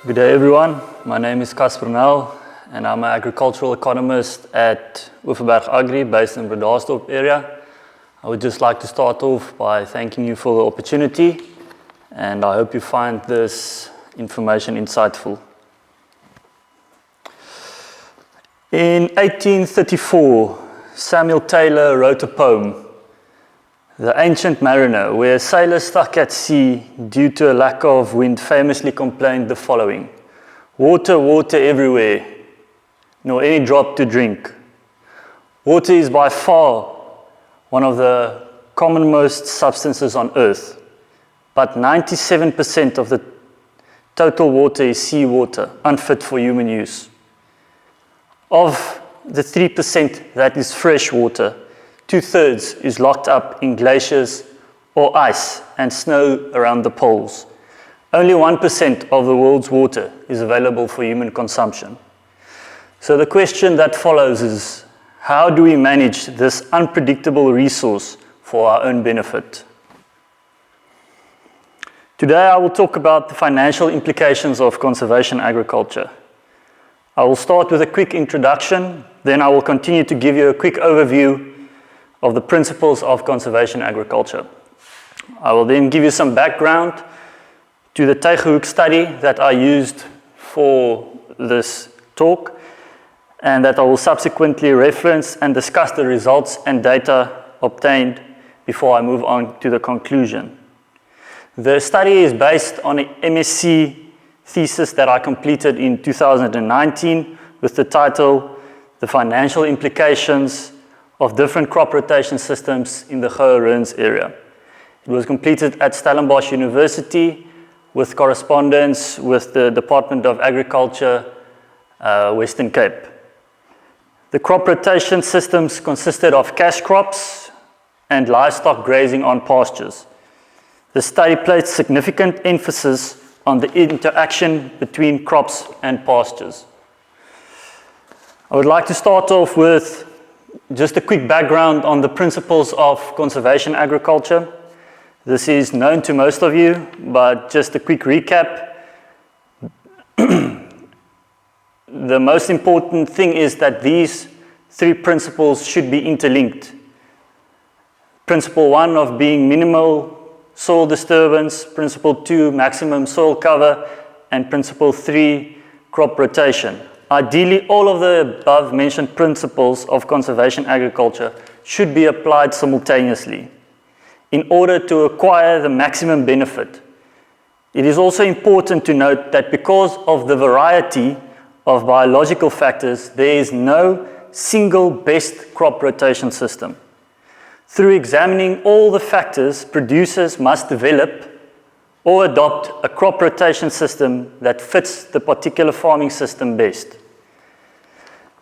Good day everyone, my name is Casper Nell and I'm an agricultural economist at Oeverberg Agri based in Bredasdorp area. I would just like to start off by thanking you for the opportunity and I hope you find this information insightful. In 1834, Samuel Taylor wrote a poem, The Ancient Mariner, where a sailor stuck at sea due to a lack of wind famously complained the following: "Water, water everywhere, nor any drop to drink." Water is by far one of the commonmost substances on earth, but 97% of the total water is seawater, unfit for human use. Of the 3% that is fresh water, 2/3 is locked up in glaciers or ice and snow around the poles. Only 1% of the world's water is available for human consumption. So the question that follows is, how do we manage this unpredictable resource for our own benefit? Today I will talk about the financial implications of conservation agriculture. I will start with a quick introduction, then I will continue to give you a quick overview of the principles of conservation agriculture. I will then give you some background to the Tegenhoek study that I used for this talk and that I will subsequently reference and discuss the results and data obtained before I move on to the conclusion. The study is based on an MSc thesis that I completed in 2019 with the title, The Financial Implications of Different Crop Rotation Systems in the Gouwe-Rins area. It was completed at Stellenbosch University with correspondence with the Department of Agriculture, Western Cape. The crop rotation systems consisted of cash crops and livestock grazing on pastures. The study placed significant emphasis on the interaction between crops and pastures. I would like to start off with just a quick background on the principles of conservation agriculture. This is known to most of you, but just a quick recap. The most important thing is that these three principles should be interlinked. Principle 1 of being minimal soil disturbance, Principle 2, maximum soil cover, and Principle 3, crop rotation. Ideally, all of the above mentioned principles of conservation agriculture should be applied simultaneously in order to acquire the maximum benefit. It is also important to note that because of the variety of biological factors, there is no single best crop rotation system. Through examining all the factors, producers must develop or adopt a crop rotation system that fits the particular farming system best.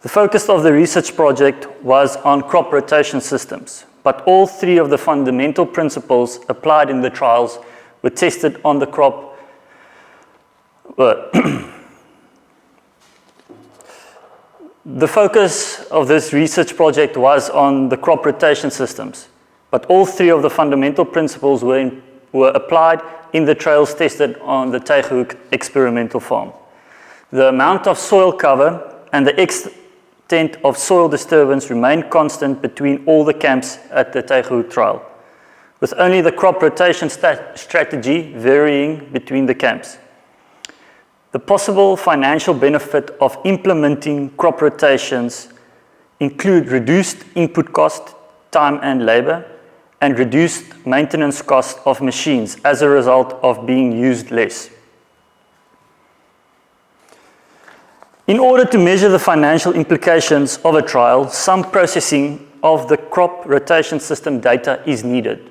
The focus of the research project was on crop rotation systems, but all three of the fundamental principles applied in the trials were tested on the crop. The focus of this research project was on the crop rotation systems, but all three of the fundamental principles were applied in the trials tested on the Tegenhoek experimental farm. The amount of soil cover and the extent of soil disturbance remained constant between all the camps at the Tegenhoek trial, with only the crop rotation strategy varying between the camps. The possible financial benefit of implementing crop rotations include reduced input cost, time and labor, and reduced maintenance cost of machines as a result of being used less. In order to measure the financial implications of a trial, some processing of the crop rotation system data is needed.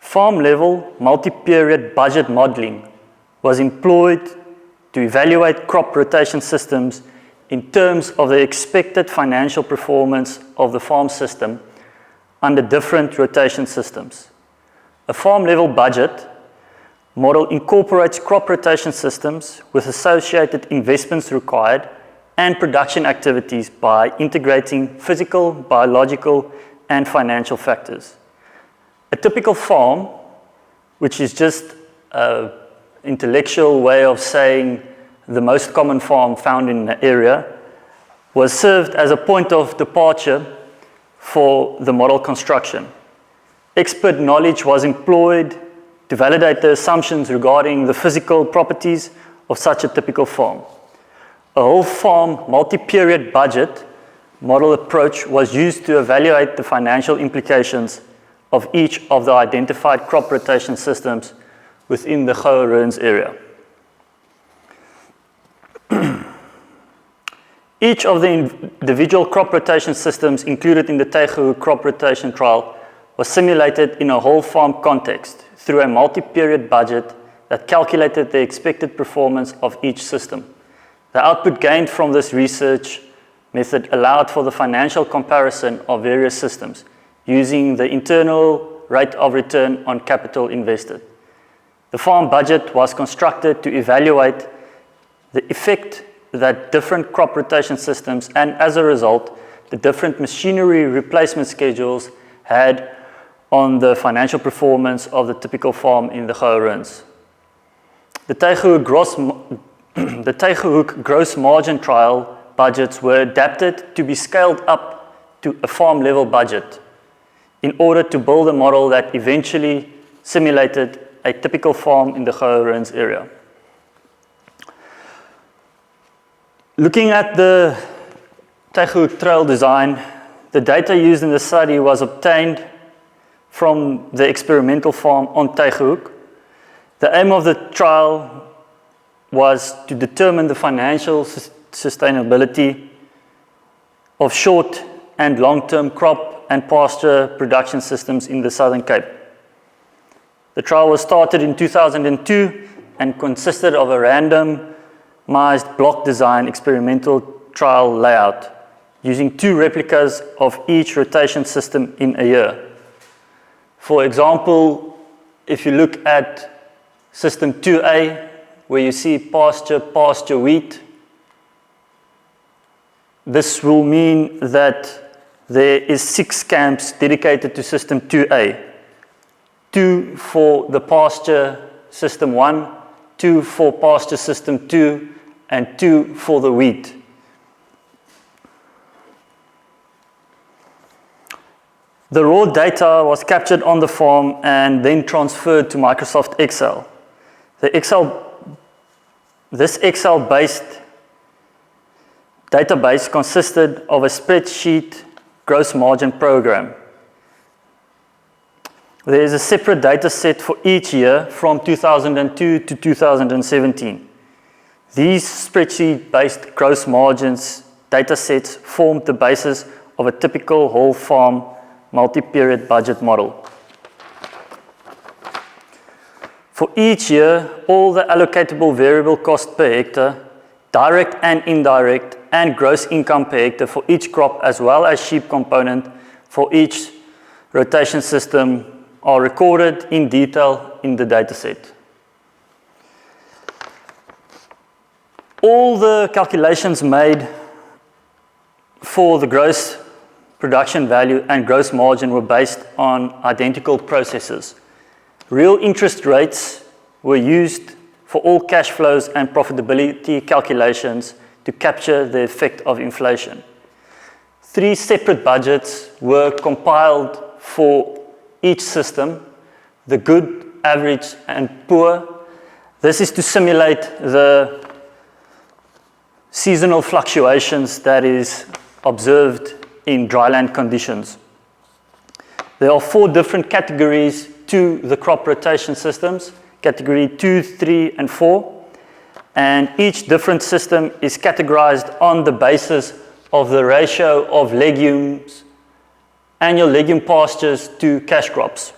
Farm-level multi-period budget modeling was employed to evaluate crop rotation systems in terms of the expected financial performance of the farm system under different rotation systems. A farm-level budget model incorporates crop rotation systems with associated investments required and production activities by integrating physical, biological, and financial factors. A typical farm, which is just an intellectual way of saying the most common farm found in the area, was served as a point of departure for the model construction. Expert knowledge was employed to validate the assumptions regarding the physical properties of such a typical farm. A whole farm multi-period budget model approach was used to evaluate the financial implications of each of the identified crop rotation systems within the Goerens area. Each of the individual crop rotation systems included in the Tegehoek crop rotation trial was simulated in a whole farm context through a multi-period budget that calculated the expected performance of each system. The output gained from this research method allowed for the financial comparison of various systems using the internal rate of return on capital invested. The farm budget was constructed to evaluate the effect that different crop rotation systems and, as a result, the different machinery replacement schedules had on the financial performance of the typical farm in the Goerens. The Tegehoek gross margin trial budgets were adapted to be scaled up to a farm-level budget in order to build a model that eventually simulated a typical farm in the Goerens area. Looking at the Tegehoek trail design, the data used in the study was obtained from the experimental farm on Tegehoek. The aim of the trial was to determine the financial sustainability of short and long-term crop and pasture production systems in the Southern Cape. The trial was started in 2002 and consisted of a randomized block design experimental trial layout using 2 replicas of each rotation system in a year. For example, if you look at system 2A, where you see pasture, wheat, this will mean that there is 6 camps dedicated to system 2A. 2 for the pasture system 1, 2 for pasture system 2, and 2 for the wheat. The raw data was captured on the farm and then transferred to Microsoft Excel. This Excel-based database consisted of a spreadsheet gross margin program. There is a separate data set for each year from 2002 to 2017. These spreadsheet-based gross margins data sets formed the basis of a typical whole farm multi-period budget model. For each year, all the allocatable variable cost per hectare, direct and indirect, and gross income per hectare for each crop, as well as sheep component for each rotation system, are recorded in detail in the dataset. All the calculations made for the gross production value and gross margin were based on identical processes. Real interest rates were used for all cash flows and profitability calculations to capture the effect of inflation. 3 separate budgets were compiled for each system, the good, average, and poor. This is to simulate the seasonal fluctuations that is observed in dryland conditions. There are 4 different categories to the crop rotation systems, category 2, 3, and 4, and each different system is categorized on the basis of the ratio of legumes, annual legume pastures to cash crops.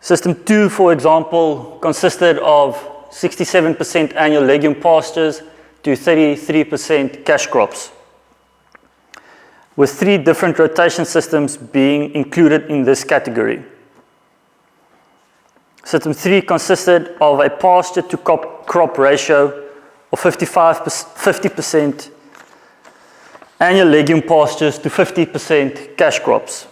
System 2, for example, consisted of 67% annual legume pastures to 33% cash crops, with 3 different rotation systems being included in this category. System 3 consisted of a pasture to crop ratio of 50% annual legume pastures to 50% cash crops,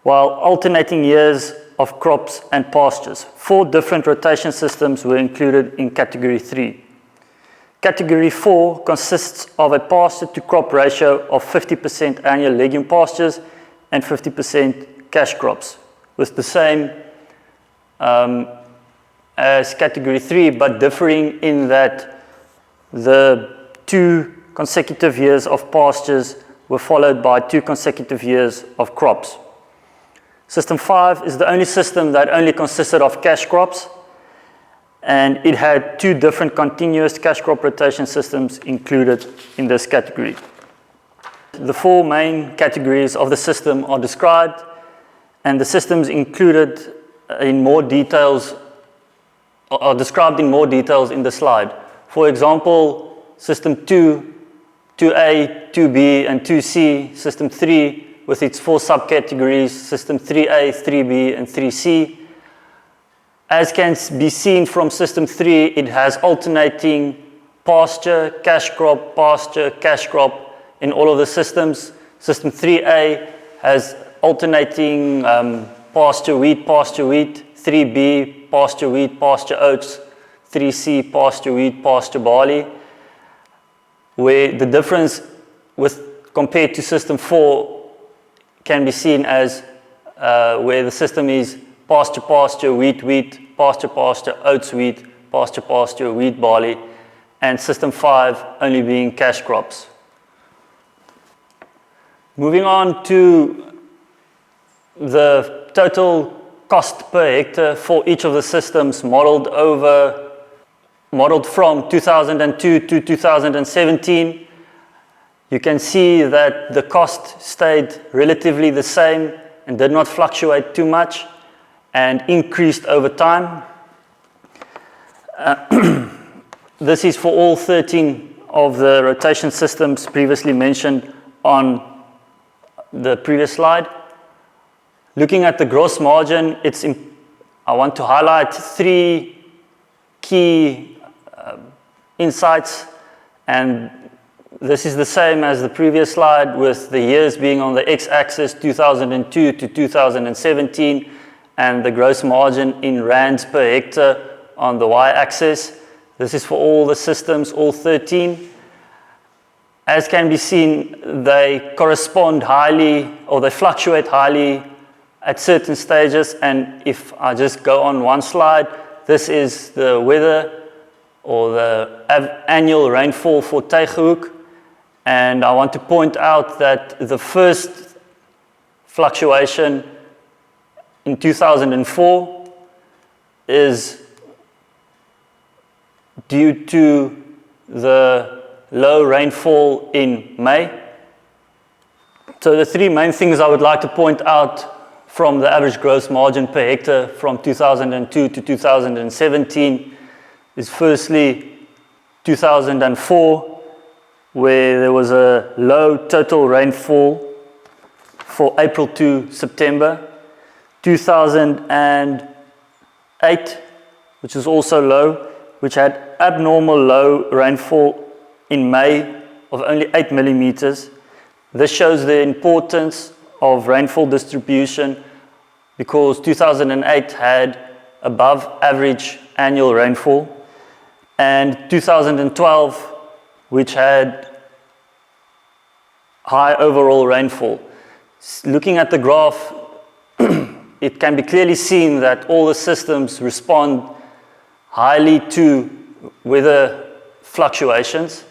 while alternating years of crops and pastures. 4 different rotation systems were included in Category 3. Category 4 consists of a pasture to crop ratio of 50% annual legume pastures and 50% cash crops, with the same as Category 3, but differing in that the 2 consecutive years of pastures were followed by 2 consecutive years of crops. System 5 is the only system that only consisted of cash crops, and it had 2 different continuous cash crop rotation systems included in this category. The 4 main categories of the system are described, and the systems included in more details are described in more details in the slide. For example, System 2, 2A, 2B, and 2C, System 3 with its 4 subcategories, System 3A, 3B, and 3C. As can be seen from System 3, it has alternating pasture, cash crop, in all of the systems. System 3A has alternating pasture wheat, 3B, pasture wheat, pasture oats, 3C, pasture wheat, pasture barley, where the difference compared to System 4 can be seen as where the system is pasture, wheat, pasture, oats, wheat, pasture, wheat, barley, and System 5 only being cash crops. Moving on to the total cost per hectare for each of the systems modeled from 2002 to 2017. You can see that the cost stayed relatively the same and did not fluctuate too much and increased over time. This is for all 13 of the rotation systems previously mentioned on the previous slide. Looking at the gross margin, I want to highlight 3 key insights, and this is the same as the previous slide, with the years being on the x-axis 2002 to 2017 and the gross margin in rands per hectare on the y-axis. This is for all the systems, all 13. As can be seen, they correspond highly, or they fluctuate highly at certain stages. And if I just go on one slide, this is the weather or the annual rainfall for Tygerhoek. And I want to point out that the first fluctuation in 2004 is due to the low rainfall in May. So the 3 main things I would like to point out from the average gross margin per hectare from 2002 to 2017 is firstly 2004, where there was a low total rainfall for April to September. 2008, which is also low, which had abnormal low rainfall in May of only 8 millimeters. This shows the importance of rainfall distribution because 2008 had above average annual rainfall, and 2012, which had high overall rainfall. Looking at the graph, it can be clearly seen that all the systems respond highly to weather fluctuations,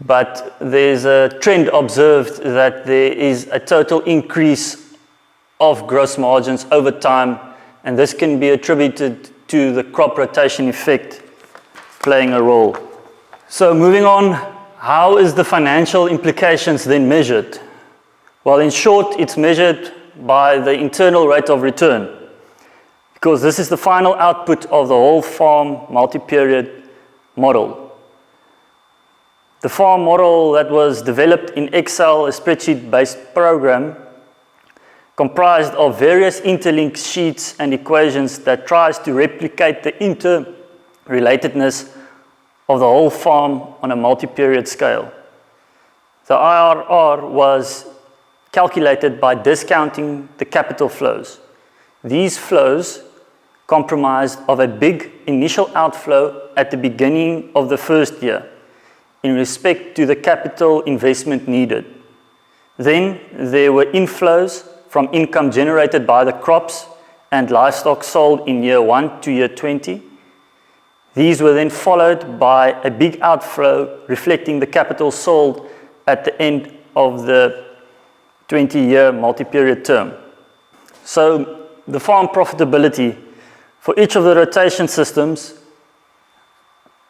but there's a trend observed that there is a total increase of gross margins over time, and this can be attributed to the crop rotation effect playing a role. So moving on, how is the financial implications then measured? Well, in short, it's measured by the internal rate of return, because this is the final output of the whole farm multi-period model. The farm model that was developed in Excel, a spreadsheet-based program, comprised of various interlinked sheets and equations that tries to replicate the interrelatedness of the whole farm on a multi-period scale. The IRR was calculated by discounting the capital flows. These flows comprised of a big initial outflow at the beginning of the first year in respect to the capital investment needed. Then there were inflows from income generated by the crops and livestock sold in year 1 to year 20. These were then followed by a big outflow reflecting the capital sold at the end of the 20-year multi-period term. So the farm profitability for each of the rotation systems,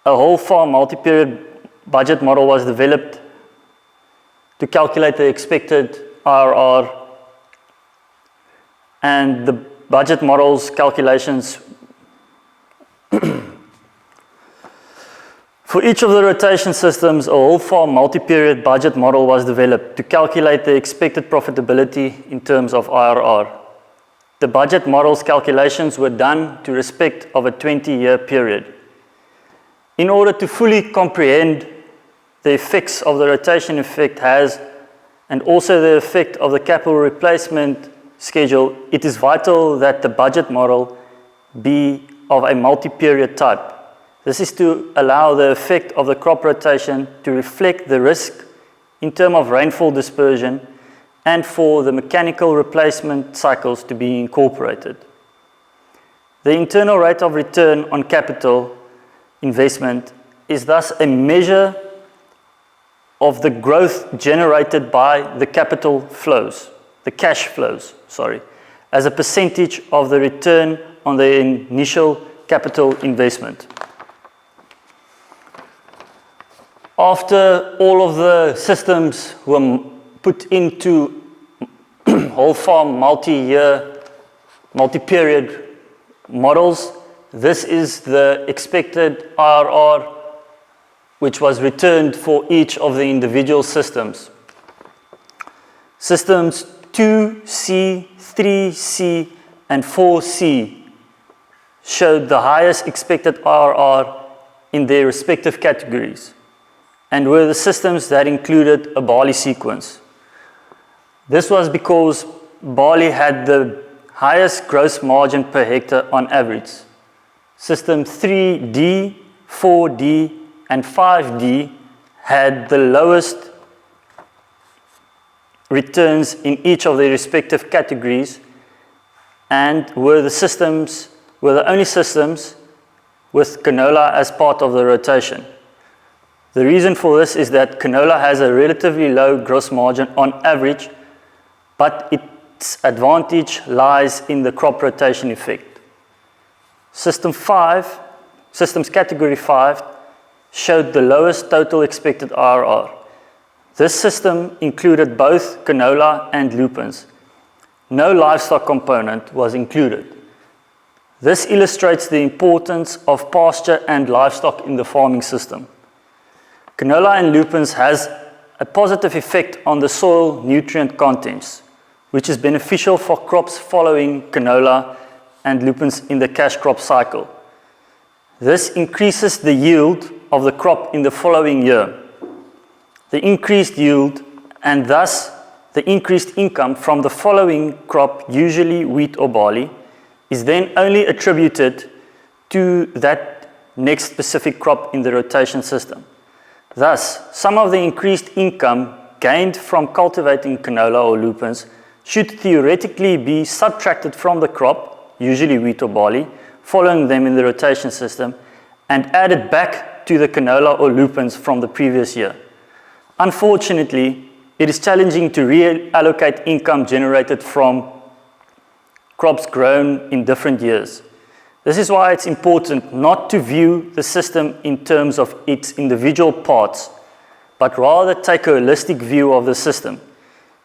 a whole farm multi-period budget model was developed to calculate the expected IRR, and the budget model's calculations for each of the rotation systems, a whole farm multi-period budget model was developed to calculate the expected profitability in terms of IRR. The budget model's calculations were done to respect of a 20-year period. In order to fully comprehend the effects of the rotation effect has, and also the effect of the capital replacement schedule, it is vital that the budget model be of a multi-period type. This is to allow the effect of the crop rotation to reflect the risk in terms of rainfall dispersion and for the mechanical replacement cycles to be incorporated. The internal rate of return on capital investment is thus a measure of the growth generated by the capital flows, the cash flows, as a percentage of the return on the initial capital investment. After all of the systems were put into whole farm multi-year, multi-period models, this is the expected IRR which was returned for each of the individual systems. Systems 2C, 3C, and 4C showed the highest expected IRR in their respective categories and were the systems that included a barley sequence. This was because barley had the highest gross margin per hectare on average. System 3D, 4D, and 5D had the lowest returns in each of their respective categories and were the only systems with canola as part of the rotation. The reason for this is that canola has a relatively low gross margin on average, but its advantage lies in the crop rotation effect. Systems category 5 showed the lowest total expected IRR. This system included both canola and lupins. No livestock component was included. This illustrates the importance of pasture and livestock in the farming system. Canola and lupins has a positive effect on the soil nutrient contents, which is beneficial for crops following canola and lupins in the cash crop cycle. This increases the yield of the crop in the following year. The increased yield and thus the increased income from the following crop, usually wheat or barley, is then only attributed to that next specific crop in the rotation system. Thus, some of the increased income gained from cultivating canola or lupins should theoretically be subtracted from the crop, usually wheat or barley, following them in the rotation system, and added back to the canola or lupins from the previous year. Unfortunately, it is challenging to reallocate income generated from crops grown in different years. This is why it's important not to view the system in terms of its individual parts, but rather take a holistic view of the system.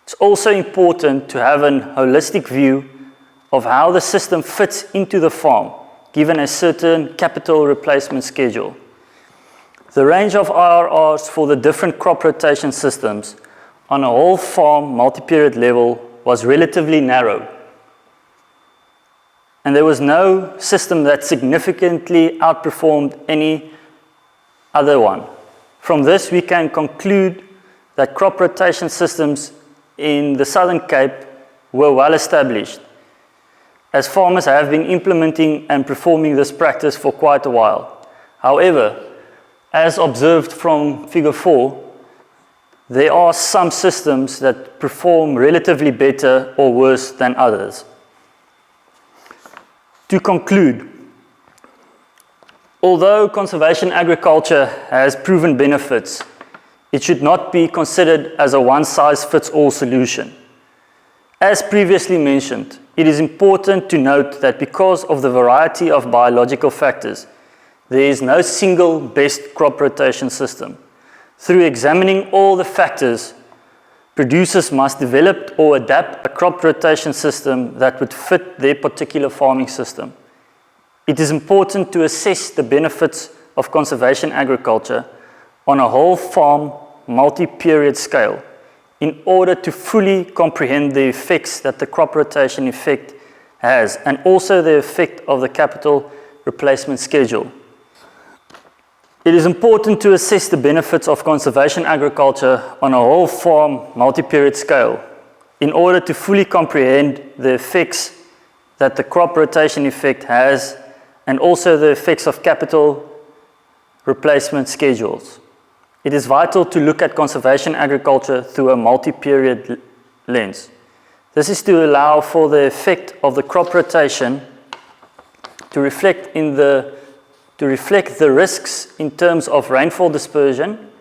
It's also important to have a holistic view of how the system fits into the farm, given a certain capital replacement schedule. The range of IRRs for the different crop rotation systems on a whole farm multi-period level was relatively narrow. And there was no system that significantly outperformed any other one. From this, we can conclude that crop rotation systems in the Southern Cape were well established. as farmers have been implementing and performing this practice for quite a while. However, as observed from Figure 4, there are some systems that perform relatively better or worse than others. To conclude, although conservation agriculture has proven benefits, it should not be considered as a one-size-fits-all solution. As previously mentioned, it is important to note that because of the variety of biological factors, there is no single best crop rotation system. Through examining all the factors, producers must develop or adapt a crop rotation system that would fit their particular farming system. It is important to assess the benefits of conservation agriculture on a whole farm, multi-period scale in order to fully comprehend the effects that the crop rotation effect has, and also the effect of the capital replacement schedule. It is important to assess the benefits of conservation agriculture on a whole farm, multi-period scale in order to fully comprehend the effects that the crop rotation effect has, and also the effects of capital replacement schedules. It is vital to look at conservation agriculture through a multi-period lens. This is to allow for the effect of the crop rotation to reflect the risks in terms of rainfall dispersion,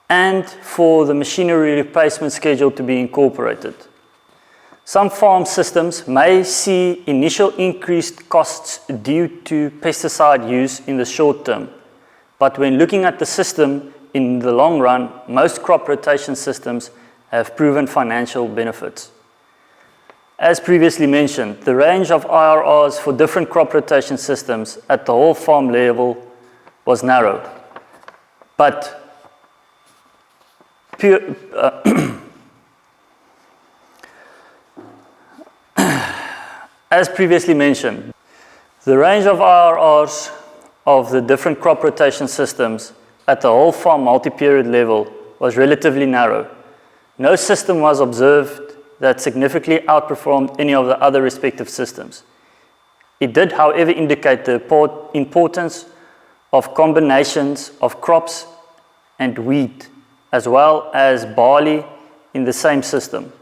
and for the machinery replacement schedule to be incorporated. Some farm systems may see initial increased costs due to pesticide use in the short term, but when looking at the system in the long run, most crop rotation systems have proven financial benefits. As previously mentioned, the range of IRRs for different crop rotation systems at the whole farm level was narrow, but as previously mentioned, the range of IRRs of the different crop rotation systems at the whole farm multi-period level was relatively narrow. No system was observed that significantly outperformed any of the other respective systems. It did, however, indicate the importance of combinations of crops and wheat, as well as barley in the same system.